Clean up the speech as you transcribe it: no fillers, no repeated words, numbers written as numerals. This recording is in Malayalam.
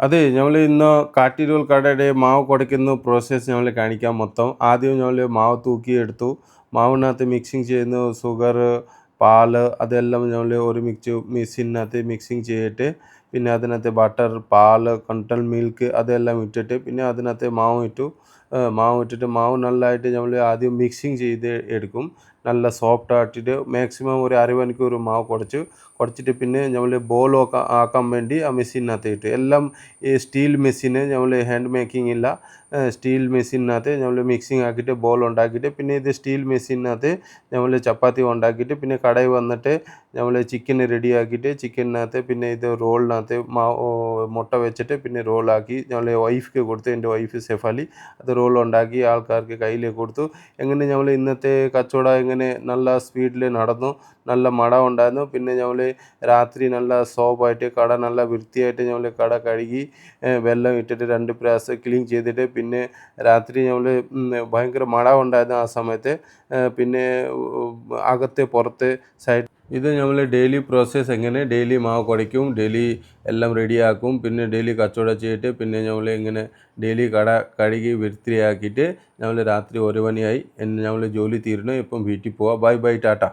അതെ നമ്മൾ ഇന്ന് കാട്ടിരൂൽ കടയുടെ മാവ് കുടയ്ക്കുന്ന പ്രോസസ്സ് നമ്മൾ കാണിക്കാം മൊത്തം. ആദ്യം നമ്മൾ മാവ് തൂക്കിയെടുത്തു. മാവിനകത്ത് മിക്സിങ് ചെയ്യുന്നു ഷുഗർ, പാല് അതെല്ലാം നമ്മൾ ഒരുമിച്ച് മെഷീനകത്ത് മിക്സിങ് ചെയ്തിട്ട് പിന്നെ അതിനകത്ത് ബട്ടർ, പാല്, കണ്ടൻറ് മിൽക്ക് അതെല്ലാം ഇട്ടിട്ട് പിന്നെ അതിനകത്ത് മാവ് ഇട്ടു. മാവ് ഇട്ടിട്ട് മാവ് നല്ലതായിട്ട് നമ്മൾ ആദ്യം മിക്സിങ് ചെയ്ത് എടുക്കും. നല്ല സോഫ്റ്റ് ആക്കിയിട്ട് മാക്സിമം ഒരു അരമണിക്കൂർ മാവ് കുഴച്ചിട്ട് പിന്നെ നമ്മൾ ബോളൊക്കെ ആക്കാൻ വേണ്ടി ആ മെഷീനകത്ത് ഇട്ട് എല്ലാം ഈ സ്റ്റീൽ മെഷീന് നമ്മൾ ഹാൻഡ് മേക്കിംഗ് ഇല്ല. സ്റ്റീൽ മെഷീനകത്ത് നമ്മൾ മിക്സിങ് ആക്കിയിട്ട് ബോൾ ഉണ്ടാക്കിയിട്ട് പിന്നെ ഇത് സ്റ്റീൽ മെഷീനകത്ത് നമ്മൾ ചപ്പാത്തി ഉണ്ടാക്കിയിട്ട് പിന്നെ കടയിൽ വന്നിട്ട് നമ്മൾ ചിക്കൻ റെഡിയാക്കിയിട്ട് ചിക്കനകത്ത് പിന്നെ ഇത് റോളിനകത്ത് മുട്ട വെച്ചിട്ട് പിന്നെ റോളാക്കി നമ്മൾ വൈഫിക്ക് കൊടുത്തു. എൻ്റെ വൈഫ് സെഫാലി അത് റോൾ ഉണ്ടാക്കി ആൾക്കാർക്ക് കയ്യിലേക്ക് കൊടുത്തു. എങ്ങനെ നമ്മൾ ഇന്നത്തെ കച്ചവടം എങ്ങനെ നല്ല സ്പീഡിൽ നടന്നു. നല്ല മണം ഉണ്ടായിരുന്നു. പിന്നെ നമ്മൾ രാത്രി നല്ല സോപ്പായിട്ട് കട നല്ല വൃത്തിയായിട്ട് നമ്മൾ കട കഴുകി വെള്ളം ഇട്ടിട്ട് 2 പ്രാവശ്യം ക്ലീൻ ചെയ്തിട്ട് പിന്നെ രാത്രി നമ്മൾ ഭയങ്കര മണം ഉണ്ടായിരുന്നു ആ സമയത്ത്. പിന്നെ അകത്ത് പുറത്ത് സൈഡ് ഇത് നമ്മൾ ഡെയിലി പ്രോസസ്സ് എങ്ങനെ ഡെയിലി മാവ് കുഴയ്ക്കും, ഡെയിലി എല്ലാം റെഡിയാക്കും, പിന്നെ ഡെയിലി കച്ചവടം ചെയ്തിട്ട് പിന്നെ നമ്മൾ ഇങ്ങനെ ഡെയിലി കട കഴുകി വൃത്തിയാക്കിയിട്ട് നമ്മൾ രാത്രി 1 മണിയായി നമ്മൾ ജോലി തീരണം. ഇപ്പം വീട്ടിൽ പോവാം. Bye bye, Tata.